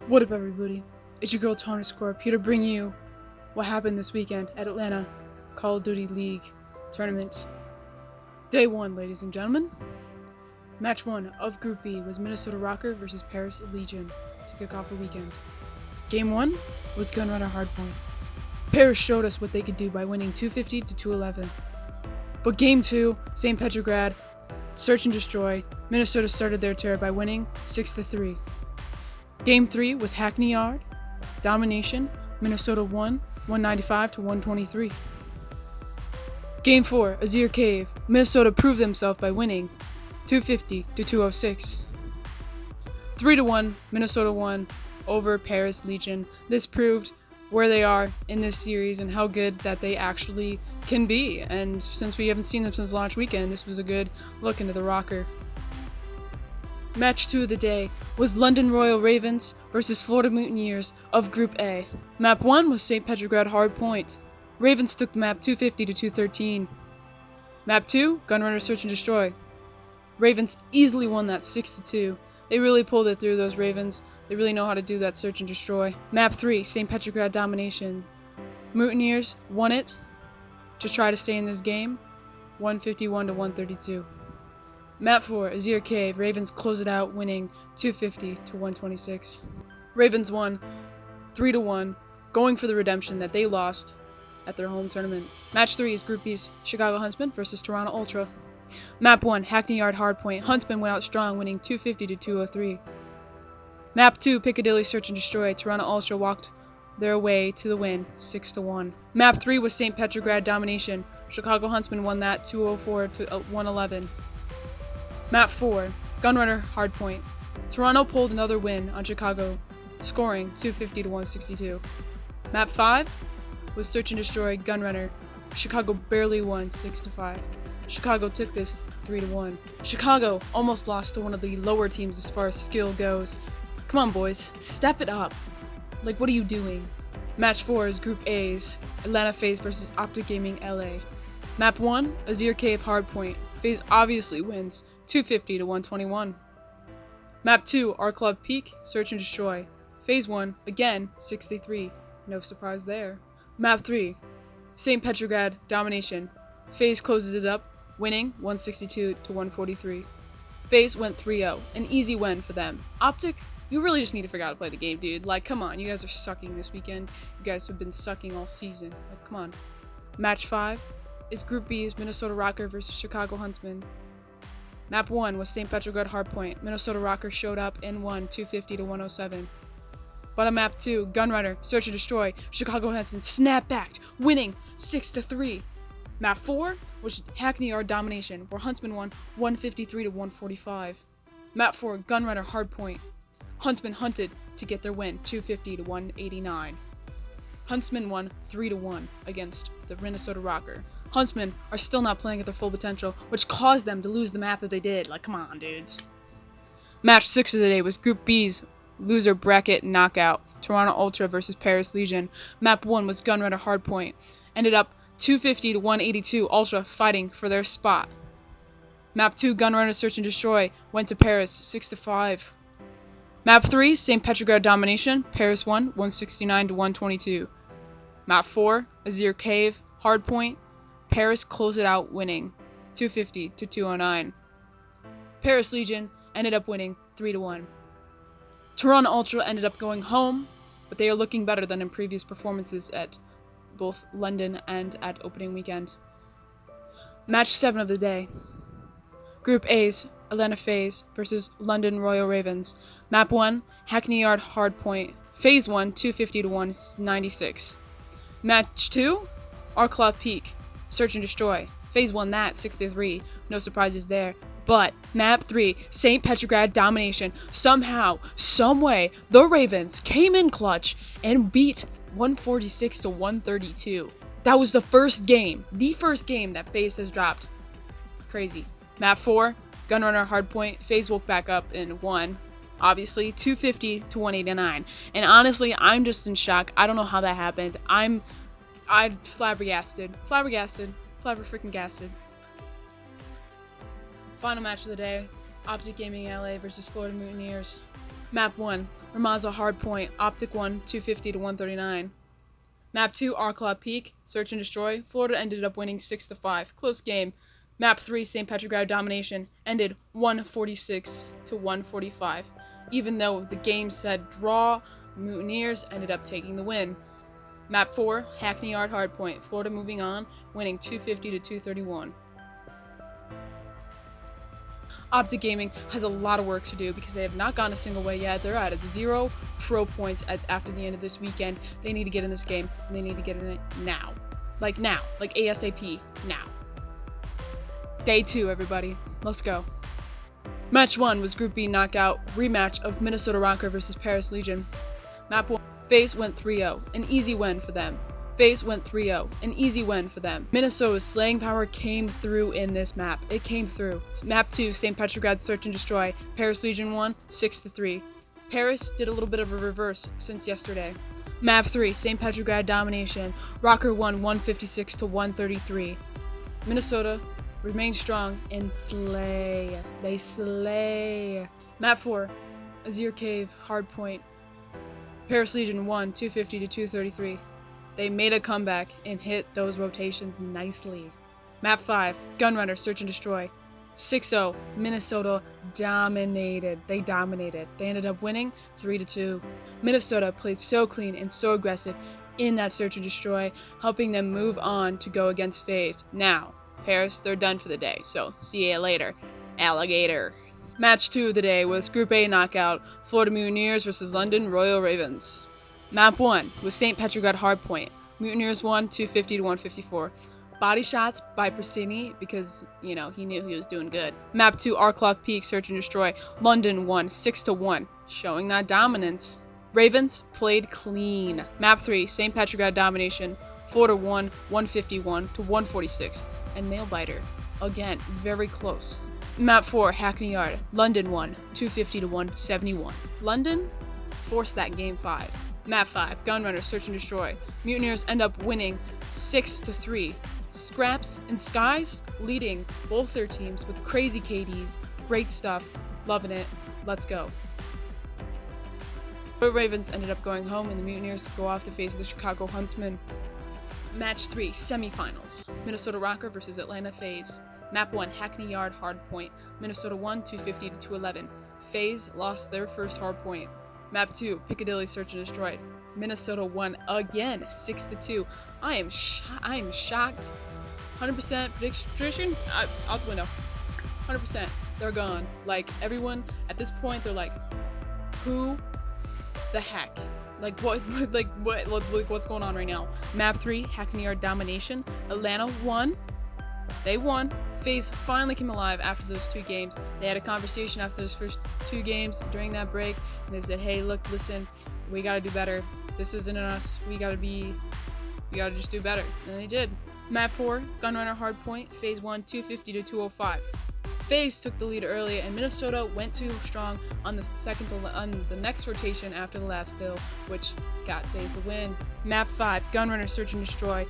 What up, everybody? It's your girl Toner Scorp here to bring you what happened this weekend at Atlanta Call of Duty League Tournament. Day 1, ladies and gentlemen. Match 1 of Group B was Minnesota Rokkr versus Paris Legion to kick off the weekend. Game 1 was Gunrunner Hardpoint. Paris showed us what they could do by winning 250 to 211. But Game 2, St. Petrograd, Search and Destroy, Minnesota started their terror by winning 6-3. Game 3 was Hackney Yard, Domination, Minnesota won 195 to 123. Game 4, Azir Cave, Minnesota proved themselves by winning 250 to 206. 3-1, Minnesota won over Paris Legion. This proved where they are in this series and how good that they actually can be. And since we haven't seen them since launch weekend, this was a good look into the Rokkr. Match 2 of the day was London Royal Ravens versus Florida Mutineers of Group A. Map 1 was St. Petrograd Hardpoint. Ravens took the map 250 to 213. Map 2, Gunrunner Search and Destroy. Ravens easily won that 6-2. They really pulled it through, those Ravens. They really know how to do that Search and Destroy. Map 3, St. Petrograd Domination. Mutineers won it to try to stay in this game, 151 to 132. Map 4, Azir Cave, Ravens close it out, winning 250 to 126. Ravens won 3-1, going for the redemption that they lost at their home tournament. Match 3 is Group B's Chicago Huntsmen versus Toronto Ultra. Map 1, Hackney Yard Hardpoint, Huntsmen went out strong, winning 250 to 203. Map 2, Piccadilly Search and Destroy, Toronto Ultra walked their way to the win, 6-1. Map 3 was St. Petrograd Domination, Chicago Huntsmen won that 204 to 111. Map 4, Gunrunner Hardpoint. Toronto pulled another win on Chicago, scoring 250 to 162. Map 5 was Search and Destroy Gunrunner. Chicago barely won 6-5. Chicago took this 3-1. Chicago almost lost to one of the lower teams as far as skill goes. Come on, boys, step it up. Like, what are you doing? Match 4 is Group A's Atlanta FaZe versus Optic Gaming LA. Map 1, Azir Cave Hardpoint. FaZe obviously wins 250 to 121. Map 2, our club Peak, Search and Destroy. FaZe 1, again, 63. No surprise there. Map 3, St. Petrograd Domination. FaZe closes it up, winning 162 to 143. FaZe went 3-0, an easy win for them. Optic, you really just need to figure out how to play the game, dude. Like, come on, you guys are sucking this weekend. You guys have been sucking all season. Like, come on. Match 5 is Group B's Minnesota Rokkr versus Chicago Huntsmen. Map 1 was St. Petrograd Hardpoint. Minnesota Rokkr showed up and won 250 to 107. But on Map 2, Gunrunner, Search and Destroy, Chicago Huntsmen snap-backed, winning 6-3. Map 4 was Hackney Yard Domination, where Huntsmen won 153 to 145. Map 4, Gunrunner Hardpoint. Huntsmen hunted to get their win, 250 to 189. Huntsmen won 3-1 against the Minnesota Rokkr. Huntsmen are still not playing at their full potential, which caused them to lose the map that they did. Like, come on, dudes. Match 6 of the day was Group B's loser bracket knockout. Toronto Ultra versus Paris Legion. Map 1 was Gunrunner Hardpoint. Ended up 250 to 182, Ultra fighting for their spot. Map 2, Gunrunner Search and Destroy, went to Paris 6-5. Map 3, St. Petrograd Domination. Paris won 169 to 122. Map 4, Azir Cave Hardpoint. Paris closed it out, winning 250 to 209. Paris Legion ended up winning 3-1. Toronto Ultra ended up going home, but they are looking better than in previous performances at both London and at opening weekend. Match 7 of the day. Group A's Atlanta FaZe versus London Royal Ravens. Map 1, Hackney Yard Hardpoint. FaZe won 250 to 196. Match 2, our club Peak, Search and Destroy. FaZe won that 6-3. No surprises there. But Map 3, St. Petrograd Domination. Somehow, someway, the Ravens came in clutch and beat 146 to 132. That was the first game that FaZe has dropped. Crazy. Map 4, Gunrunner Hardpoint. FaZe woke back up and won, obviously, 250 to 189. And honestly, I'm just in shock. I don't know how that happened. I'm flabbergasted. Flabber-freaking-gasted. Final match of the day, Optic Gaming LA versus Florida Mutineers. Map 1, Ramaza Hardpoint, Optic 1, 250 to 139. Map 2, Arclaw Peak, Search and Destroy. Florida ended up winning 6-5. Close game. Map 3, St. Petrograd Domination, ended 146 to 145. Even though the game said draw, Mutineers ended up taking the win. Map 4, Hackney Yard Hardpoint, Florida moving on, winning 250 to 231. Optic Gaming has a lot of work to do because they have not gone a single way yet. They're at 0 pro points after the end of this weekend. They need to get in this game, and they need to get in it now. Like ASAP, now. Day 2, everybody. Let's go. Match 1 was Group B knockout rematch of Minnesota Rocker versus Paris Legion. Map 1, FaZe went 3-0, an easy win for them. FaZe went 3-0, an easy win for them. Minnesota's slaying power came through in this map. It came through. Map 2, St. Petrograd Search and Destroy. Paris Legion won 6-3. Paris did a little bit of a reverse since yesterday. Map 3, St. Petrograd Domination. Rocker won 156 to 133. Minnesota remains strong and slay. They slay. Map 4, Azure Cave Hardpoint. Paris Legion won 250 to 233. They made a comeback and hit those rotations nicely. Map 5, Gunrunner Search and Destroy. 6-0, Minnesota dominated. They dominated. They ended up winning 3-2. Minnesota played so clean and so aggressive in that Search and Destroy, helping them move on to go against FaZe. Now, Paris, they're done for the day, so see you later, alligator. Match 2 of the day was Group A knockout, Florida Mutineers versus London Royal Ravens. Map 1 was St. Petrograd Hardpoint. Mutineers won 250 to 154. Body shots by Persini because, he knew he was doing good. Map 2, Arclaw Peak, Search and Destroy. London won 6-1, showing that dominance. Ravens played clean. Map 3, St. Petrograd Domination. Florida won 151 to 146. And Nailbiter, again, very close. Map 4, Hackney Yard. London won 250 to 171. London forced that game 5. Map 5, Gunrunner Search and Destroy. Mutineers end up winning 6-3. Scraps and Skies leading both their teams with crazy KDs. Great stuff. Loving it. Let's go. The Ravens ended up going home and the Mutineers go off to face the Chicago Huntsmen. Match 3, semifinals. Minnesota Rocker versus Atlanta FaZe. Map 1, Hackney Yard Hardpoint. Minnesota won 250 to 211. FaZe lost their first hardpoint. Map 2, Piccadilly Search and Destroy. Minnesota won again, 6-2. I am shocked. 100% prediction out the window. 100%. They're gone. Like, everyone at this point, they're like, who the heck? What's going on right now? Map 3, Hackney Yard Domination. Atlanta won. They won. FaZe finally came alive after those 2 games. They had a conversation after those first 2 games during that break, and they said, hey, look, listen, we gotta do better. This isn't us. We gotta just do better. And they did. Map 4, Gunrunner Hardpoint. FaZe won 250 to 205. FaZe took the lead early, and Minnesota went too strong on the next rotation after the last hill, which got FaZe the win. Map 5, Gunrunner Search and Destroy.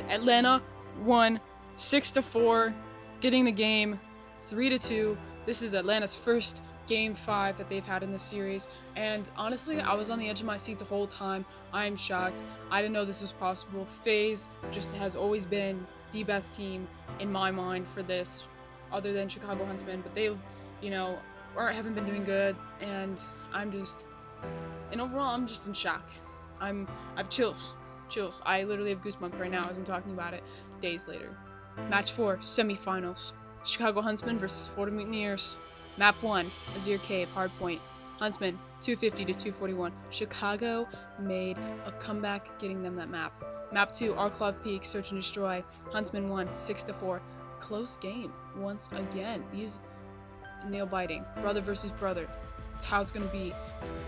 Atlanta won 6-4, getting the game 3-2. This is Atlanta's first Game 5 that they've had in this series, and honestly, I was on the edge of my seat the whole time. I am shocked. I didn't know this was possible. FaZe just has always been the best team in my mind for this, other than Chicago Huntsmen, but they, haven't been doing good, and overall, I'm just in shock. I've chills. I literally have goosebumps right now as I'm talking about it days later. Match 4, semifinals. Chicago Huntsmen versus Florida Mutineers. Map 1, Azure Cave Hardpoint. Huntsmen 250 to 241. Chicago made a comeback, getting them that map. Map 2, Arclaw Peak Search and Destroy. Huntsmen won 6-4. Close game once again. These nail biting. Brother versus brother. That's how it's gonna be.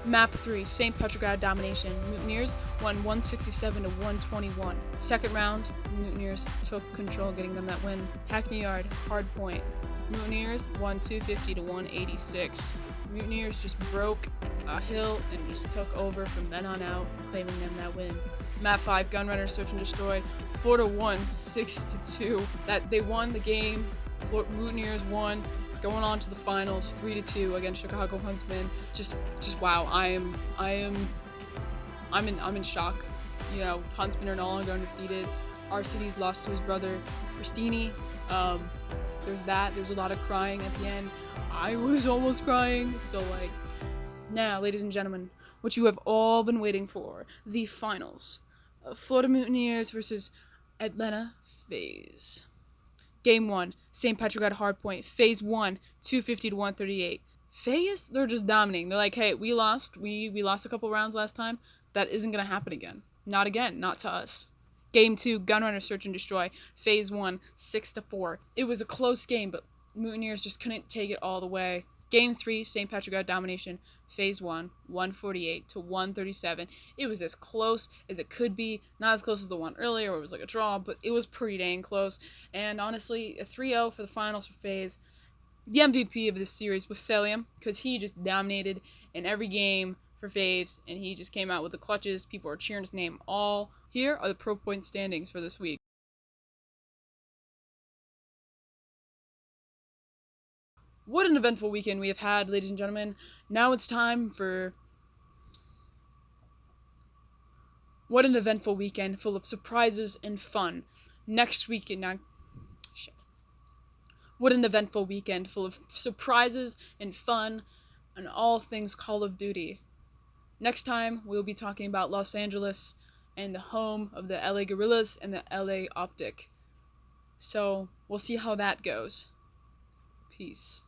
Map 3, St. Petrograd Domination. Mutineers won 167 to 121. Second round, Mutineers took control, getting them that win. Hackney Yard Hardpoint. Mutineers won 250 to 186. Mutineers just broke a hill and just took over from then on out, claiming them that win. Map 5, Gunrunner Search and Destroy. Florida won 6-2. That they won the game. Mutineers won going on to the finals, 3-2 against Chicago Huntsmen. Just wow. I'm in shock. You know, Huntsmen are no longer undefeated. RCD's lost to his brother, Christini. There's that. There's a lot of crying at the end. I was almost crying. So, like, now, ladies and gentlemen, what you have all been waiting for, the finals. Florida Mutineers versus Atlanta FaZe. Game 1, St. Patrick at Hardpoint. FaZe won, 250 to 138. FaZe, they're just dominating. They're like, hey, we lost. We lost a couple rounds last time. That isn't going to happen again. Not again. Not to us. Game 2, Gunrunner Search and Destroy. FaZe won, 6-4. It was a close game, but Mutineers just couldn't take it all the way. Game 3, St. Patrick got domination. FaZe won, 148 to 137. It was as close as it could be. Not as close as the one earlier where it was like a draw, but it was pretty dang close. And honestly, a 3-0 for the finals for FaZe. The MVP of this series was Celium, because he just dominated in every game for FaZe, and he just came out with the clutches. People are cheering his name all. Here are the pro point standings for this week. What an eventful weekend we have had, ladies and gentlemen. Now it's time for... What an eventful weekend full of surprises and fun. Next weekend... Now... Shit. What an eventful weekend full of surprises and fun and all things Call of Duty. Next time, we'll be talking about Los Angeles and the home of the LA Guerrillas and the LA Optic. So, we'll see how that goes. Peace.